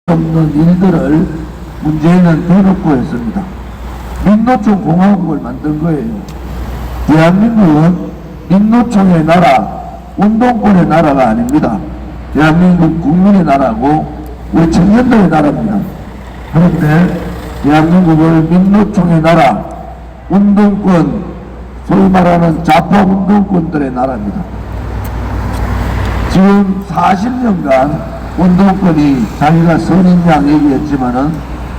없는 일들을 문재인은 대놓고 했습니다. 민노총 공화국을 만든 거예요. 대한민국은 민노총의 나라, 운동권의 나라가 아닙니다. 대한민국 국민의 나라고 우리 청년들의 나라입니다. 그런데 대한민국을 민노총의 나라, 운동권, 소위 말하는 좌파 운동권들의 나라입니다. 지금 40년간 운동권이 자기가 선인양 얘기했지만은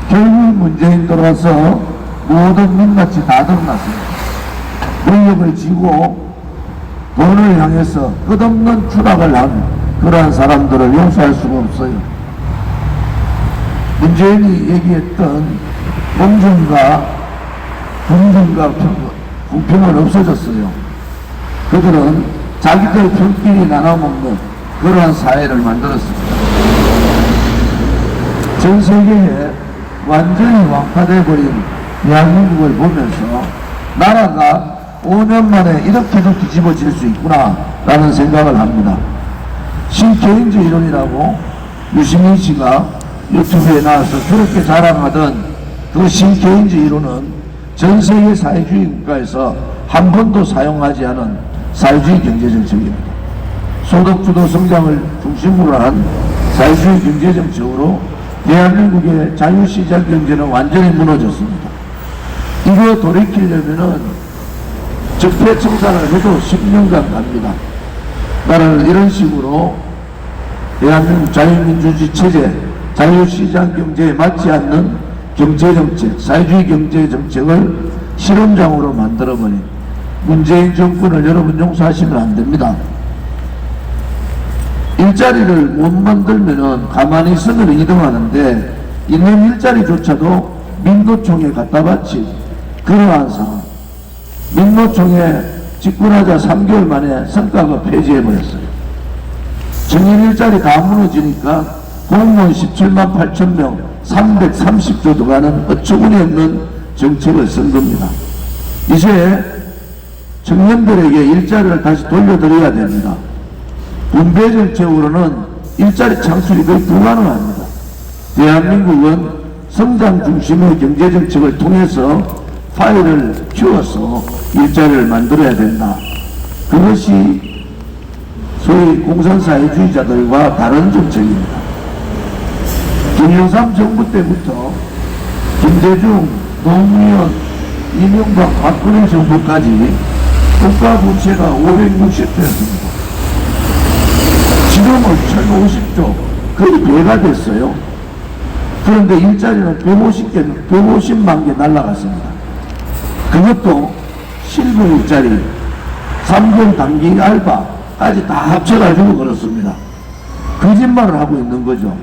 결국 문재인 들어서 모든 민낯이 다 드러났습니다. 권력을 쥐고 돈을 향해서 끝없는 추락을 한 그러한 사람들을 용서할 수가 없어요. 문재인이 얘기했던 공정과 공평은 없어졌어요. 그들은 자기들 편끼리 나눠먹는 그러한 사회를 만들었습니다. 전 세계에 완전히 완파돼버린 대한민국을 보면서 나라가 5년 만에 이렇게도 뒤집어질 수 있구나 라는 생각을 합니다. 신케인즈 이론이라고 유시민 씨가 유튜브에 나와서 그렇게 자랑하던 그 신케인즈 이론은 전 세계 사회주의 국가에서 한 번도 사용하지 않은 사회주의 경제정책입니다. 소득주도 성장을 중심으로 한 사회주의 경제정책으로 대한민국의 자유시장 경제는 완전히 무너졌습니다. 이거 돌이키려면은 적폐청산을 해도 10년간 갑니다. 나라를 이런 식으로 대한민국 자유민주주의 체제, 자유시장 경제에 맞지 않는 경제정책, 사회주의 경제정책을 실험장으로 만들어버린 문재인 정권을 여러분 용서하시면 안 됩니다. 일자리를 못 만들면은 가만히 있으면 2등하는데 있는 일자리조차도 민노총에 갖다 바친 그러한 상황. 민노총에 집권하자 3개월 만에 성과가 폐지해버렸어요. 정일 일자리 다 무너지니까 공무원 17만 8천 명 330조 들어가는 어처구니 없는 정책을 쓴 겁니다. 이제 청년들에게 일자리를 다시 돌려드려야 됩니다. 분배 정책으로는 일자리 창출이 거의 불가능합니다. 대한민국은 성장 중심의 경제 정책을 통해서 파일을 키워서 일자리를 만들어야 된다. 그것이 소위 공산사회주의자들과 다른 정책입니다. 김영삼 정부 때부터 김대중, 노무현, 이명박, 박근혜 정부까지 국가 부채가 560조였습니다. 지금은 1050조, 거의 배가 됐어요. 그런데 일자리는 150만 개 날라갔습니다. 그것도 실무 일자리, 3개월 단기 알바까지 다 합쳐가지고 그렇습니다. 거짓말을 하고 있는 거죠.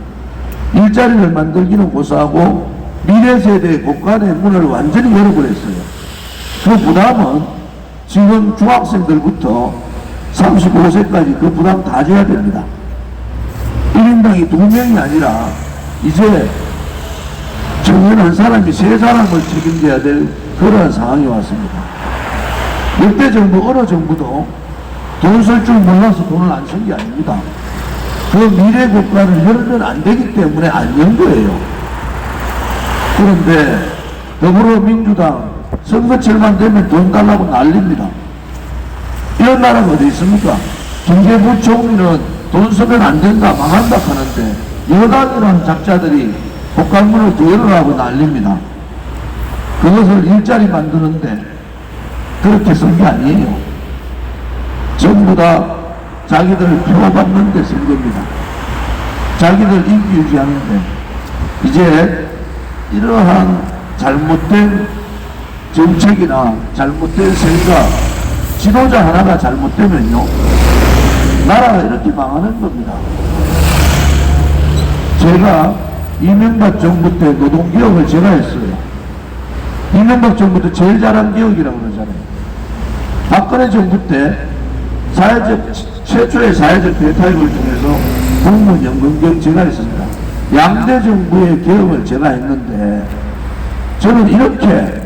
일자리를 만들기는 고사하고 미래 세대의 곳간의 문을 완전히 열어버렸어요. 그 부담은 지금 중학생들부터 35세까지 그 부담 다 져야 됩니다. 1인당이 2명이 아니라 이제 청년 한 사람이 3사람을 책임져야 될 그러한 상황이 왔습니다. 역대 정부, 어느 정부도 돈 쓸 줄 몰라서 돈을 안 쓴 게 아닙니다. 그 미래 국가를 열면 안 되기 때문에 안 연 거예요. 그런데 더불어민주당 선거철만 되면 돈 달라고 난립니다. 이런 나라가 어디 있습니까? 경제부총리는 돈 쓰면 안 된다, 망한다 하는데 여당이라는 작자들이 복강문을 더 열어라고 난립니다. 그것을 일자리 만드는데 그렇게 쓴 게 아니에요. 전부 다 자기들을 표받는 데 쓴 겁니다. 자기들 인기 유지하는데 이제 이러한 잘못된 정책이나 잘못된 생각, 지도자 하나가 잘못되면요 나라가 이렇게 망하는 겁니다. 제가 이명박 정부 때 노동개혁을 제가 했어요. 이명박 정부 때 제일 잘한 개혁이라고 그러잖아요. 박근혜 정부 때 최초의 사회적 대타협을 통해서 공무원 연금개혁 제가 했습니다. 양대 정부의 개혁을 제가 했는데 저는 이렇게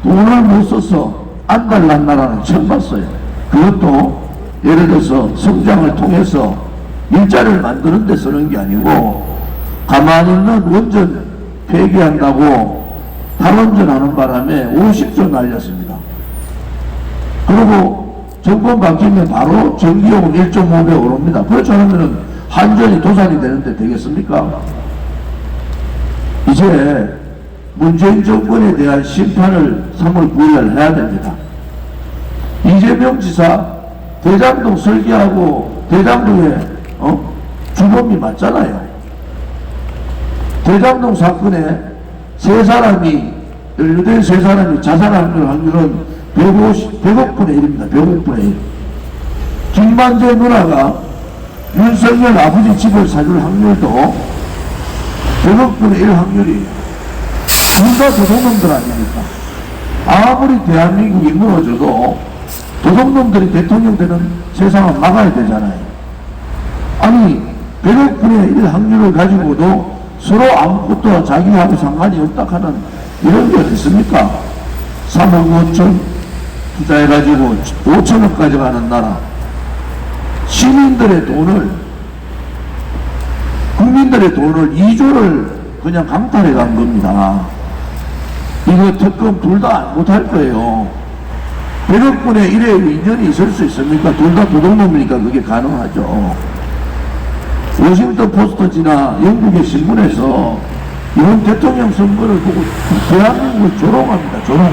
돈을 못 써서 안달난 나라는 처음 봤어요. 그것도 예를 들어서 성장을 통해서 일자리를 만드는 데 쓰는 게 아니고 가만히 있는 원전 폐기한다고 탈원전하는 바람에 50조 날렸습니다. 그리고 정권 바뀌면 바로 전기요금 1.5배 오릅니다. 그렇지 않으면 한전이 도산이 되는데 되겠습니까? 이제 문재인 정권에 대한 심판을 3월 9일 해야 됩니다. 이재명 지사 대장동 설계하고 대장동에 주범이 맞잖아요. 대장동 사건에 연루된 세 사람이 자살할 확률은 100억 분의 1입니다. 100억 분의 1. 김만재 누나가 윤석열 아버지 집을 사줄 확률도 100억 분의 1 확률이에요. 둘 다 도둑놈들 아닙니까? 아무리 대한민국이 무너져도 도둑놈들이 대통령 되는 세상을 막아야 되잖아요. 아니 100억 분의 1 확률을 가지고도 서로 아무것도 자기하고 상관이 없다 하는 이런 게 어디 있습니까? 3억 5천 투자해가지고 5천억 가져가는 나라. 시민들의 돈을, 국민들의 돈을 2조를 그냥 강탈해 간 겁니다. 이거 특검 둘 다 못할 거예요. 100억 분의 1의 인연이 있을 수 있습니까? 둘 다 도둑놈이니까 그게 가능하죠. 워싱턴 포스트지나 영국의 신문에서 이번 대통령 선거를 보고 대한민국을 조롱합니다. 조롱.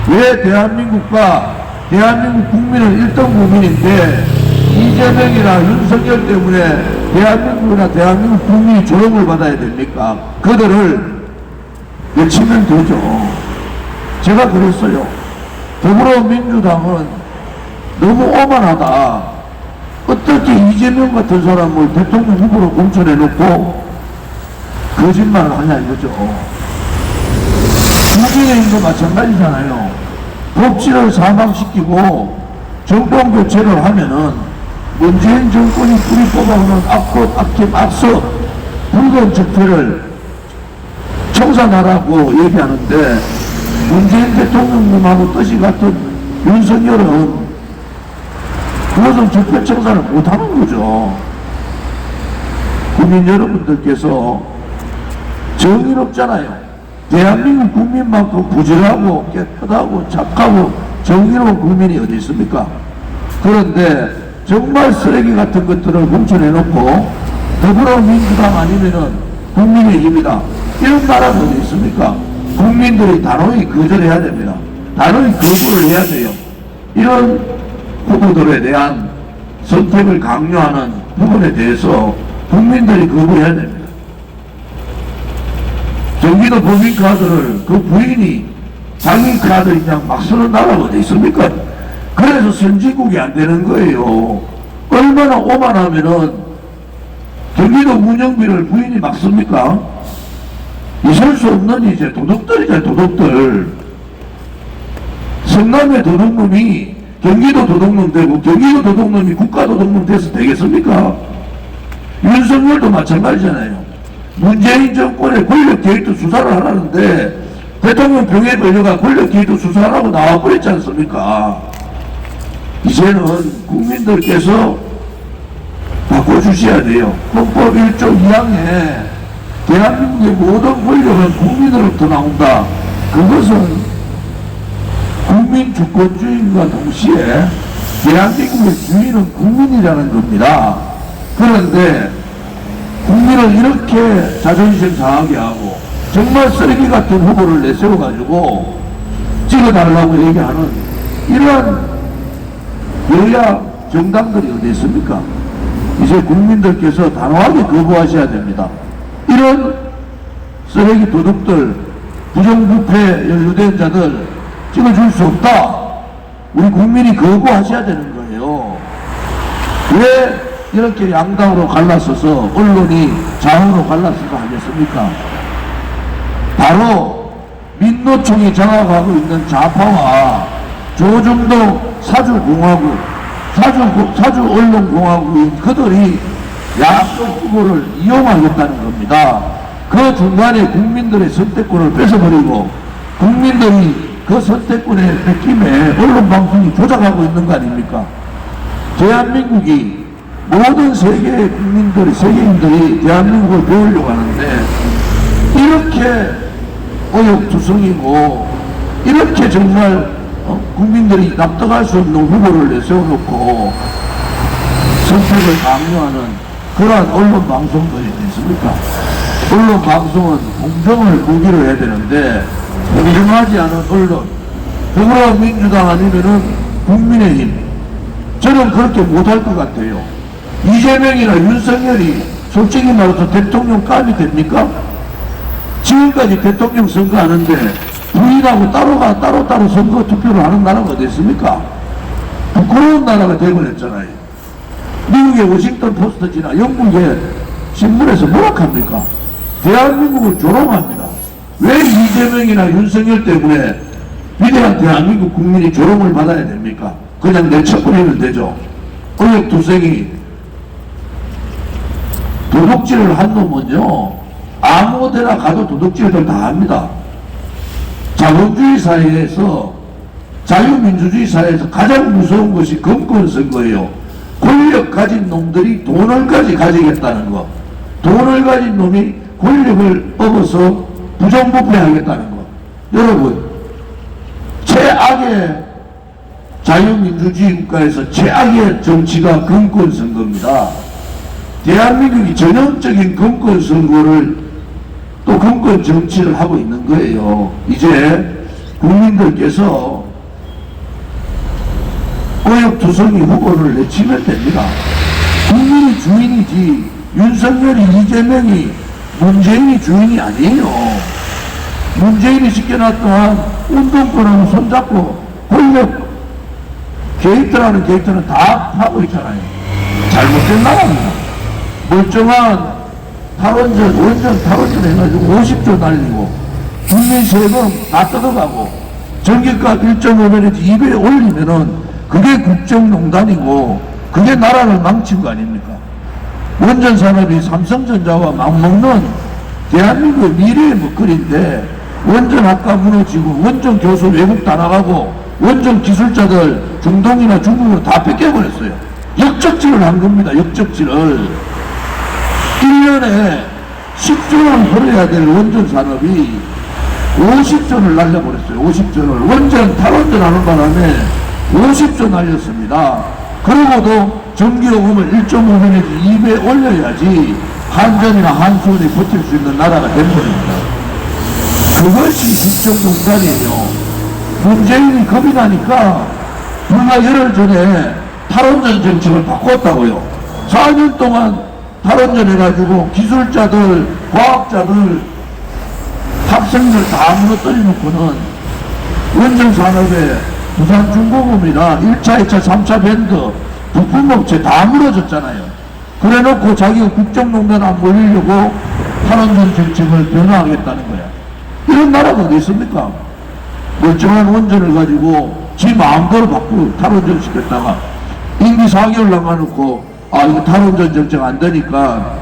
왜 대한민국과 대한민국 국민은 1등 국민인데 이재명이나 윤석열 때문에 대한민국이나 대한민국 국민이 조롱을 받아야 됩니까? 그들을 외치면 되죠. 제가 그랬어요. 더불어민주당은 너무 오만하다. 어떻게 이재명 같은 사람을 대통령 후보로 공천해놓고 거짓말을 하냐 이거죠. 국민의힘도 마찬가지잖아요. 법치를 사망시키고 정권 교체를 하면은 문재인 정권이 뿌리 뽑아오는 앞꽃, 앞김, 앞서 붉은 적폐를 청산하라고 얘기하는데 문재인 대통령님하고 뜻이 같은 윤석열은 그것은 적폐 청산을 못하는 거죠. 국민 여러분들께서 정의롭잖아요. 대한민국 국민만큼 부지런하고 깨끗하고 착하고 정의로운 국민이 어디 있습니까? 그런데 정말 쓰레기 같은 것들을 공천해놓고 더불어민주당 아니면은 국민의힘이다. 이런 나라가 어디 있습니까? 국민들이 단호히 거절해야 됩니다. 단호히 거부를 해야 돼요. 이런 후보들에 대한 선택을 강요하는 부분에 대해서 국민들이 거부해야 됩니다. 경기도 법인카드를 그 부인이 자기 카드 그냥 막 쓰는 나라가 어디 있습니까? 그래서 선진국이 안 되는 거예요. 얼마나 오만하면은 경기도 운영비를 부인이 막 씁니까? 있을 수 없는 이제 도둑들이잖아요, 도둑들. 성남의 도둑놈이 경기도 도둑놈 되고 경기도 도둑놈이 국가 도둑놈 돼서 되겠습니까? 윤석열도 마찬가지잖아요. 문재인 정권의 권력 게이트 수사를 하라는데 대통령 병에 걸려가 권력 게이트 수사하라고 나와버렸지 않습니까? 이제는 국민들께서 바꿔주셔야 돼요. 헌법 1조 2항에 대한민국의 모든 권력은 국민으로부터 나온다. 그것은 국민 주권주의와 동시에 대한민국의 주인은 국민이라는 겁니다. 그런데 국민을 이렇게 자존심 상하게 하고 정말 쓰레기 같은 후보를 내세워가지고 찍어달라고 얘기하는 이러한 여야 정당들이 어디 있습니까? 이제 국민들께서 단호하게 거부하셔야 됩니다. 이런 쓰레기 도둑들, 부정부패 연루된 자들 찍어줄 수 없다. 우리 국민이 거부하셔야 되는 거예요. 왜 이렇게 양당으로 갈라서서 언론이 좌우로 갈라서서 하겠습니까? 바로 민노총이 장악하고 있는 좌파와 조중동 사주공화국, 사주언론공화국인 그들이 야권 후보를 이용하겠다는 겁니다. 그 중간에 국민들의 선택권을 뺏어버리고 국민들이 그 선택권의 뺏김에 언론방송이 조작하고 있는 거 아닙니까? 대한민국이 모든 세계의 국민들이, 세계인들이 대한민국을 배우려고 하는데, 이렇게 어육투성이고, 이렇게 정말 국민들이 납득할 수 없는 후보를 내세워놓고 선택을 강요하는 그러한 언론 방송들이 있습니까? 언론 방송은 공정을 무기로 해야 되는데, 공정하지 않은 언론, 더불어민주당 아니면은 국민의힘, 저는 그렇게 못할 것 같아요. 이재명이나 윤석열이 솔직히 말해서 대통령감이 됩니까? 지금까지 대통령 선거하는데 부인하고 따로따로 선거 투표를 하는 나라가 어디 있습니까? 부끄러운 나라가 되어버렸잖아요. 미국의 워싱턴 포스트지나 영국의 신문에서 뭐라 합니까? 대한민국을 조롱합니다. 왜 이재명이나 윤석열 때문에 위대한 대한민국 국민이 조롱을 받아야 됩니까? 그냥 내쳐버리면 되죠. 어역투성이 도둑질을 한 놈은요, 아무 데나 가도 도둑질을 다 합니다. 자본주의 사회에서, 자유민주주의 사회에서 가장 무서운 것이 검권선거예요. 권력 가진 놈들이 돈을까지 가지겠다는 거. 돈을 가진 놈이 권력을 얻어서 부정부패하겠다는 거. 여러분, 최악의 자유민주주의 국가에서 최악의 정치가 검권선거입니다. 대한민국이 전형적인 검권선거를 또 검권 정치를 하고 있는 거예요. 이제 국민들께서 어역투성이 후보를 내치면 됩니다. 국민이 주인이지 윤석열이, 이재명이, 문재인이 주인이 아니에요. 문재인이 시켜놨던 운동권하고 손잡고 권력 게이트라는 게이트는 다 하고 있잖아요. 잘못된 나라입니다. 멀쩡한 탈원전, 원전 탈원전 해가지고 50조 날리고 국민 세금 다 뜯어가고 전기값 1.5배에서 2배 올리면은 그게 국정농단이고 그게 나라를 망친 거 아닙니까? 원전 산업이 삼성전자와 맞먹는 대한민국의 미래의 먹거리인데 원전학과 무너지고 원전 교수 외국 다 나가고 원전 기술자들 중동이나 중국으로 다 뺏겨버렸어요. 역적질을 한 겁니다. 역적질을. 1년에 10조를 벌어야 될 원전 산업이 50조를 날려버렸어요. 50조를. 원전, 탈원전 하는 바람에 50조 날렸습니다. 그러고도 전기요금을 1.5배에서 2배 올려야지 한전이나 한수원이 버틸 수 있는 나라가 된버립니다. 그것이 국정농단이에요. 문재인이 겁이 나니까 불과 열흘 전에 탈원전 정책을 바꿨다고요. 4년 동안 탈원전 해가지고 기술자들, 과학자들, 학생들 다 무너뜨려 놓고는 원전 산업에 부산중공업이나 1차, 2차, 3차 밴드, 부품업체 다 무너졌잖아요. 그래 놓고 자기가 국정농단 안 몰리려고 탈원전 정책을 변화하겠다는 거야. 이런 나라가 어디 있습니까? 멀쩡한 원전을 가지고 지 마음대로 바꾸고 탈원전 시켰다가 임기 4개월 남아놓고 이거 탈원전 정책 안 되니까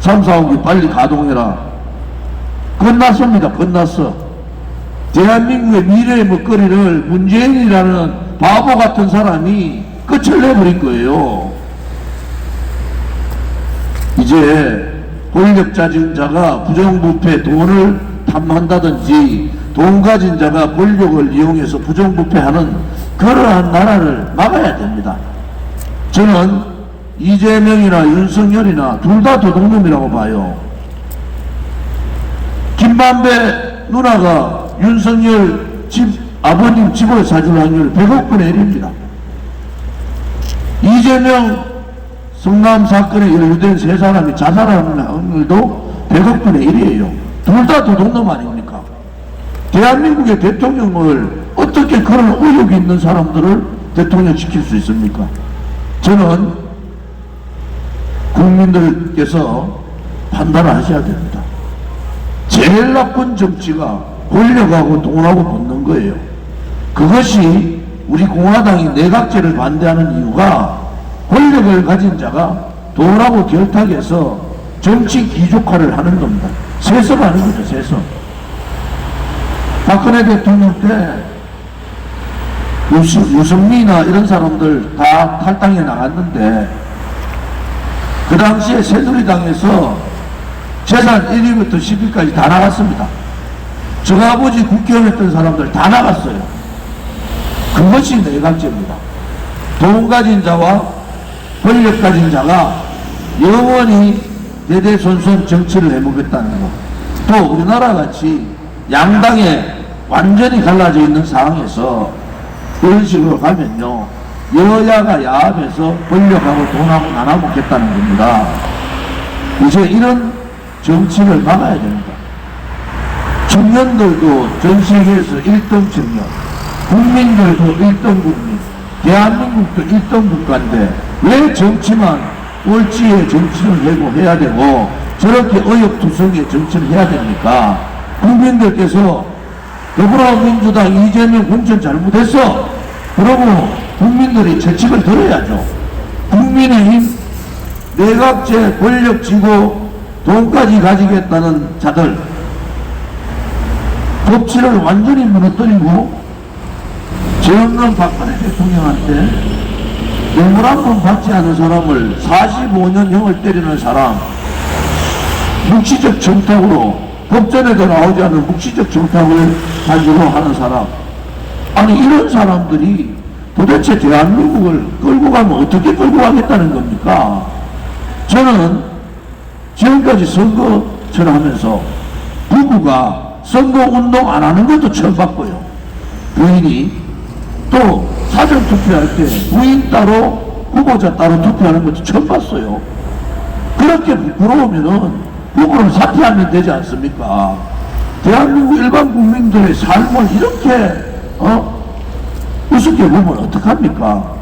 3, 4호기 빨리 가동해라. 끝났습니다. 끝났어. 대한민국의 미래의 먹거리를 문재인이라는 바보 같은 사람이 끝을 내버린 거예요. 이제 권력자진 자가 부정부패 돈을 탐한다든지 돈 가진 자가 권력을 이용해서 부정부패하는 그러한 나라를 막아야 됩니다. 저는 이재명이나 윤석열이나 둘 다 도둑놈이라고 봐요. 김만배 누나가 윤석열 아버님 집을 사줄 확률 100억분의 1입니다. 이재명 성남 사건에 연루된 세 사람이 자살하는 확률도 100억분의 1이에요. 둘 다 도둑놈 아닙니까? 대한민국의 대통령을 어떻게 그런 의욕이 있는 사람들을 대통령 시킬 수 있습니까? 저는 국민들께서 판단을 하셔야 됩니다. 제일 나쁜 정치가 권력하고 돈하고 붙는 거예요. 그것이 우리 공화당이 내각제를 반대하는 이유가 권력을 가진 자가 돈하고 결탁해서 정치 기족화를 하는 겁니다. 세습하는 거죠. 세습. 박근혜 대통령 때 유승민이나 이런 사람들 다 탈당해 나갔는데 그 당시에 새누리당에서 재산 1위부터 10위까지 다 나갔습니다. 저 아버지 국회의원 했던 사람들 다 나갔어요. 그것이 내각제입니다. 돈 가진 자와 권력 가진 자가 영원히 대대손손 정치를 해먹겠다는 것. 또 우리나라 같이 양당에 완전히 갈라져 있는 상황에서 이런 식으로 가면요, 여야가 야합해서 권력하고 돈하고 나눠먹겠다는 겁니다. 이제 이런 정치를 막아야 됩니다. 청년들도 전 세계에서 1등 청년, 국민들도 1등 국민, 대한민국도 1등 국가인데 왜 정치만 꼴찌의 정치를 내고 해야 되고 저렇게 어역투성의 정치를 해야 됩니까? 국민들께서 더불어민주당 이재명 공천 잘못했어, 그러고 국민들이 채찍을 들어야죠. 국민의힘 내각제 권력 쥐고 돈까지 가지겠다는 자들 법치를 완전히 무너뜨리고 죄 없는 박근혜 대통령한테 뇌물 한 번 받지 않은 사람을 45년형을 때리는 사람, 묵시적 청탁으로 법전에도 나오지 않은 묵시적 청탁을 가지고 하는 사람, 아니 이런 사람들이 도대체 대한민국을 끌고 가면 어떻게 끌고 가겠다는 겁니까? 저는 지금까지 선거철 하면서 부부가 선거운동 안 하는 것도 처음 봤고요. 부인이 또 사전투표할 때 부인 따로 후보자 따로 투표하는 것도 처음 봤어요. 그렇게 부끄러우면은 부부를 사퇴하면 되지 않습니까? 대한민국 일반 국민들의 삶을 이렇게 우습게 보면 어떡합니까?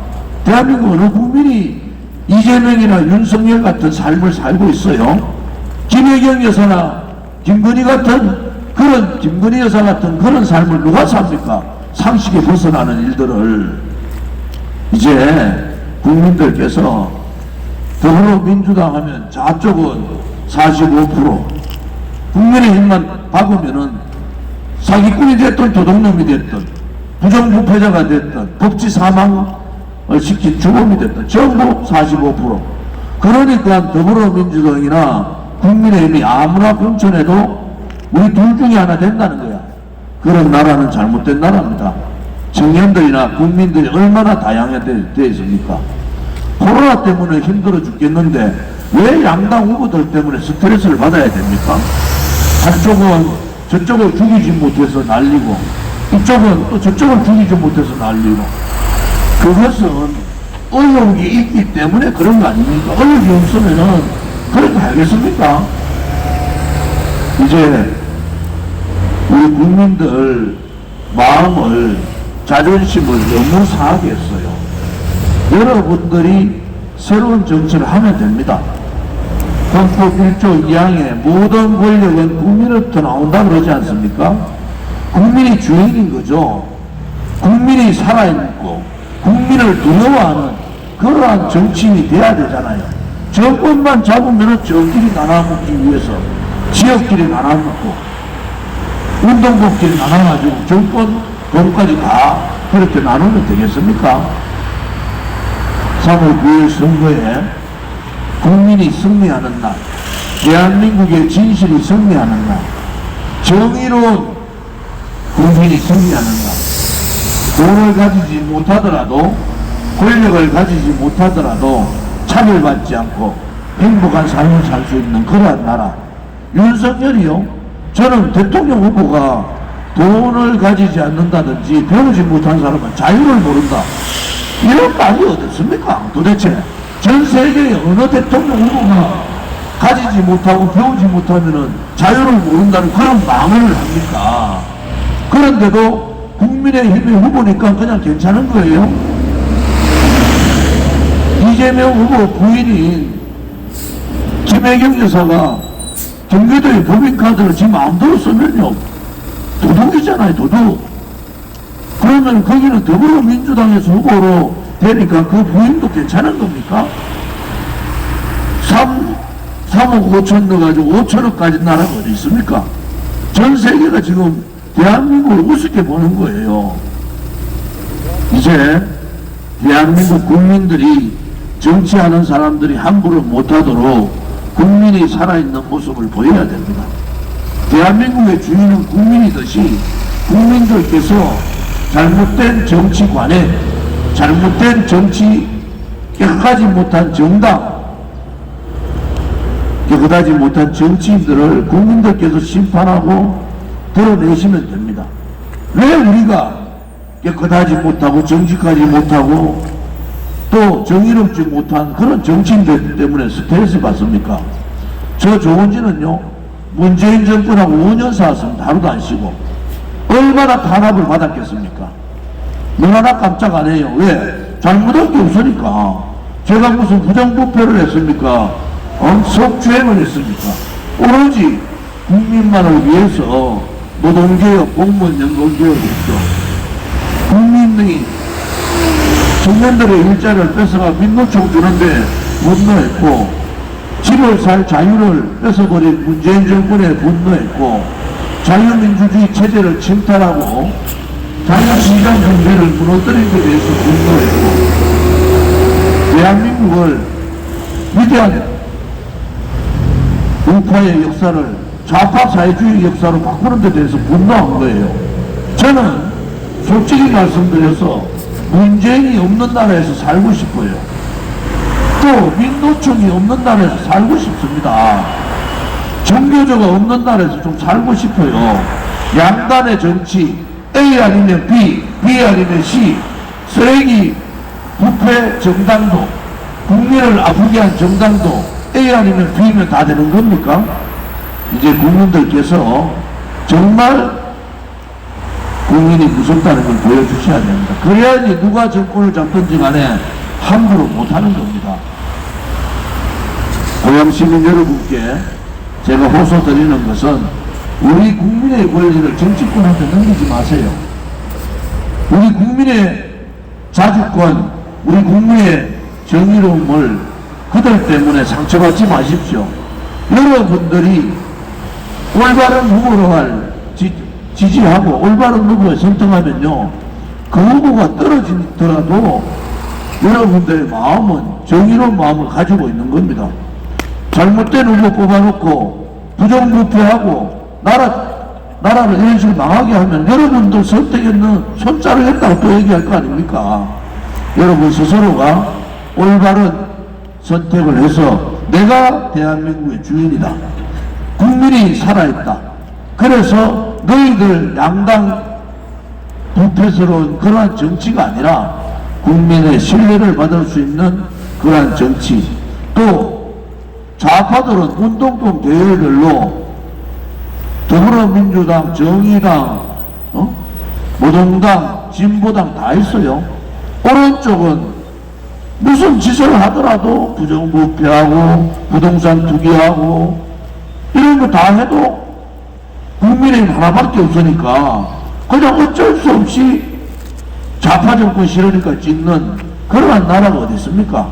대한민국 어느 국민이 이재명이나 윤석열 같은 삶을 살고 있어요? 김혜경 여사나 김건희 여사 같은 그런 삶을 누가 삽니까? 상식에 벗어나는 일들을. 이제 국민들께서 더불어민주당 하면 저쪽은 45%, 국민의힘만 박으면은 사기꾼이 됐든 도둑놈이 됐든 부정부패자가 됐든 법치 사망을 시킨 주범이 됐든 전부 45%. 그러니까 더불어민주당이나 국민의힘이 아무나 공천해도 우리 둘 중에 하나 된다는 거야. 그런 나라는 잘못된 나라입니다. 청년들이나 국민들이 얼마나 다양해져 있습니까? 코로나 때문에 힘들어 죽겠는데 왜 양당 후보들 때문에 스트레스를 받아야 됩니까? 한쪽은 저쪽을 죽이지 못해서 날리고 이쪽은 또 저쪽을 죽이지 못해서 날리고. 그것은 의욕이 있기 때문에 그런 거 아닙니까? 의욕이 없으면은 그렇게 하겠습니까? 이제 우리 국민들 마음을, 자존심을 너무 상하게 했어요. 여러분들이 새로운 정치를 하면 됩니다. 헌법 1조 2항에 모든 권력은 국민으로부터 나온다 그러지 않습니까? 국민이 주인인 거죠. 국민이 살아있고 국민을 두려워하는 그러한 정치인이 돼야 되잖아요. 정권만 잡으면 저끼리 나눠먹기 위해서 지역끼리 나눠먹고 운동복끼리 나눠가지고 정권 돈까지 다 그렇게 나누면 되겠습니까? 3월 9일 선거에 국민이 승리하는 날, 대한민국의 진실이 승리하는 날, 정의로운 국민이 승리하는 날, 돈을 가지지 못하더라도 권력을 가지지 못하더라도 차별받지 않고 행복한 삶을 살 수 있는 그러한 나라. 윤석열이요, 저는 대통령 후보가 돈을 가지지 않는다든지 배우지 못한 사람은 자유를 모른다, 이런 말이 어딨습니까? 도대체 전 세계의 어느 대통령 후보가 가지지 못하고 배우지 못하면은 자유를 모른다는 그런 망언을 합니까? 그런데도 국민의힘의 후보니까 그냥 괜찮은 거예요? 이재명 후보 부인인 김혜경 여사가 경기도의 법인카드를 지금 마음대로 쓰면요, 도둑이잖아요, 도둑. 그러면 거기는 더불어민주당에서 후보로 되니까 그 부인도 괜찮은 겁니까? 3억 5천 넣어가지고 5천억까지 나라가 어디 있습니까? 전 세계가 지금 대한민국을 우습게 보는 거예요. 이제 대한민국 국민들이 정치하는 사람들이 함부로 못하도록 국민이 살아있는 모습을 보여야 됩니다. 대한민국의 주인은 국민이듯이 국민들께서 잘못된 정치관에, 잘못된 정치, 깨끗하지 못한 정당, 깨끗하지 못한 정치인들을 국민들께서 심판하고 드러내시면 됩니다. 왜 우리가 깨끗하지 못하고 정직하지 못하고 또 정의롭지 못한 그런 정치인들 때문에 스트레스 받습니까? 저 조원진은요, 문재인 정권하고 5년 살았습니다. 하루도 안 쉬고. 얼마나 탄압을 받았겠습니까? 너무나 깜짝 안 해요. 왜? 잘못한 게 없으니까. 제가 무슨 부정부패를 했습니까? 성추행을 했습니까? 오로지 국민만을 위해서 노동개혁, 공무원 연금개혁을 했죠. 국민이 청년들의 일자리를 뺏어가 민노총 주는데 분노했고, 집을 살 자유를 뺏어버린 문재인 정권에 분노했고, 자유민주주의 체제를 침탈하고 자유시장 경제를 무너뜨린 것에 대해서 분노했고, 대한민국을 위대한 우파의 역사를 좌파 사회주의 역사로 바꾸는 데 대해서 분노한 거예요. 저는 솔직히 말씀드려서 문재인이 없는 나라에서 살고 싶어요. 또 민노총이 없는 나라에서 살고 싶습니다. 정교조가 없는 나라에서 좀 살고 싶어요. 양단의 정치, A 아니면 B, B 아니면 C, 쓰레기 부패 정당도, 국민을 아프게 한 정당도 A 아니면 B면 다 되는 겁니까? 이제 국민들께서 정말 국민이 무섭다는 걸 보여주셔야 됩니다. 그래야지 누가 정권을 잡든지 간에 함부로 못하는 겁니다. 고향 시민 여러분께 제가 호소드리는 것은 우리 국민의 권리를 정치권한테 넘기지 마세요. 우리 국민의 자주권, 우리 국민의 정의로움을 그들 때문에 상처받지 마십시오. 여러분들이 올바른 후보로 지지하고 올바른 후보에 선택하면요, 그 후보가 떨어지더라도 여러분들의 마음은 정의로운 마음을 가지고 있는 겁니다. 잘못된 후보 뽑아놓고 부정부패하고 나라를 이런 식으로 망하게 하면 여러분들 선택했는 손자를 했다고 또 얘기할 거 아닙니까? 여러분 스스로가 올바른 선택을 해서 내가 대한민국의 주인이다, 국민이 살아있다, 그래서 너희들 양당 부패스러운 그러한 정치가 아니라 국민의 신뢰를 받을 수 있는 그러한 정치, 또 좌파들은 운동권 계열별로 더불어민주당, 정의당, 노동당, 진보당 다 있어요. 오른쪽은 무슨 짓을 하더라도 부정부패하고 부동산 투기하고 이런 거 다 해도 국민의힘 하나밖에 없으니까 그냥 어쩔 수 없이 좌파 정권 싫으니까 찍는 그러한 나라가 어디 있습니까?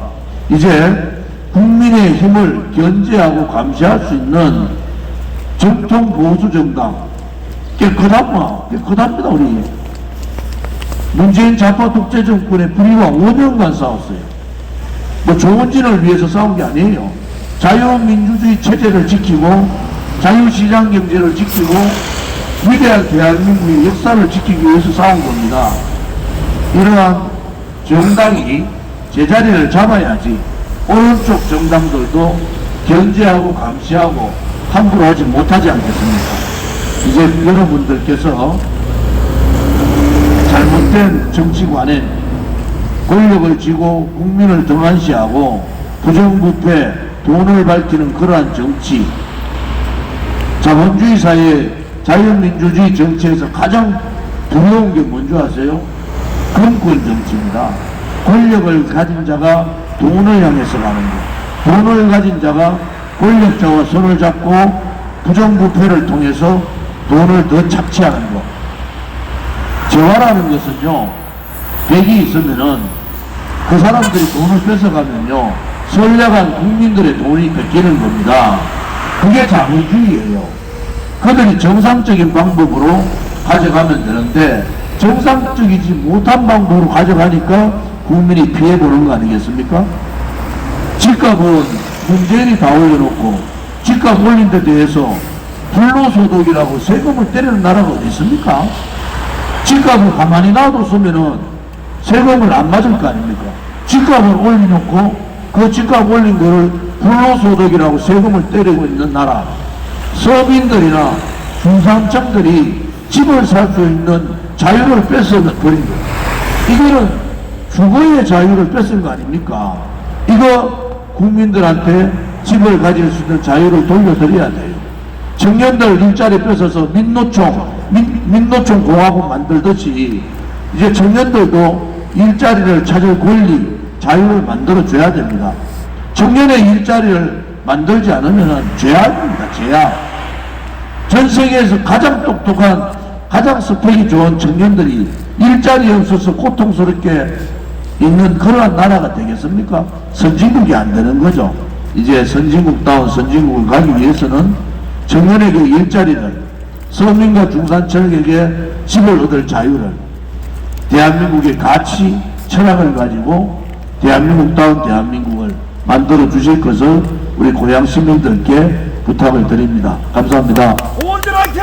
이제 국민의 힘을 견제하고 감시할 수 있는 정통 보수 정당 깨끗합니다. 우리 문재인 좌파 독재 정권의 불의와 5년간 싸웠어요. 뭐 조원진을 위해서 싸운 게 아니에요. 자유민주주의 체제를 지키고 자유시장 경제를 지키고 위대한 대한민국의 역사를 지키기 위해서 싸운 겁니다. 이러한 정당이 제자리를 잡아야지 오른쪽 정당들도 견제하고 감시하고 함부로 하지 못하지 않겠습니까? 이제 여러분들께서 잘못된 정치관에 권력을 쥐고 국민을 등한시하고 부정부패, 돈을 밝히는 그러한 정치, 자본주의 사회, 자유민주주의 정치에서 가장 두려운 게 뭔지 아세요? 금권 정치입니다. 권력을 가진 자가 돈을 향해서 가는 것, 돈을 가진 자가 권력자와 손을 잡고 부정부패를 통해서 돈을 더 착취하는 것. 재화라는 것은요, 100이 있으면은 그 사람들이 돈을 뺏어가면요, 선량한 국민들의 돈이 뺏기는 겁니다. 그게 자본주의예요. 그들이 정상적인 방법으로 가져가면 되는데 정상적이지 못한 방법으로 가져가니까 국민이 피해보는 거 아니겠습니까? 집값은 문재인이 다 올려놓고 집값 올린 데 대해서 불로소득이라고 세금을 때리는 나라가 어디 있습니까? 집값을 가만히 놔뒀으면은 세금을 안 맞을 거 아닙니까? 집값을 올려놓고 그 집값 올린 거를 불로소득이라고 세금을 때리고 있는 나라. 서민들이나 중산층들이 집을 살 수 있는 자유를 뺏어버린 거예요. 이거는 주거의 자유를 뺏은 거 아닙니까? 이거 국민들한테 집을 가질 수 있는 자유를 돌려드려야 돼요. 청년들 일자리 뺏어서 민노총 공화국 만들듯이 이제 청년들도 일자리를 찾을 권리, 자유를 만들어줘야 됩니다. 청년의 일자리를 만들지 않으면 죄악입니다. 죄악. 전 세계에서 가장 똑똑한, 가장 스펙이 좋은 청년들이 일자리 없어서 고통스럽게 있는 그러한 나라가 되겠습니까? 선진국이 안 되는 거죠. 이제 선진국다운 선진국을 가기 위해서는 청년에게 일자리를, 서민과 중산층에게 집을 얻을 자유를, 대한민국의 가치, 철학을 가지고 대한민국다운 대한민국을 만들어 주실 것을 우리 고향 시민들께 부탁을 드립니다. 감사합니다. 오원들 화이팅!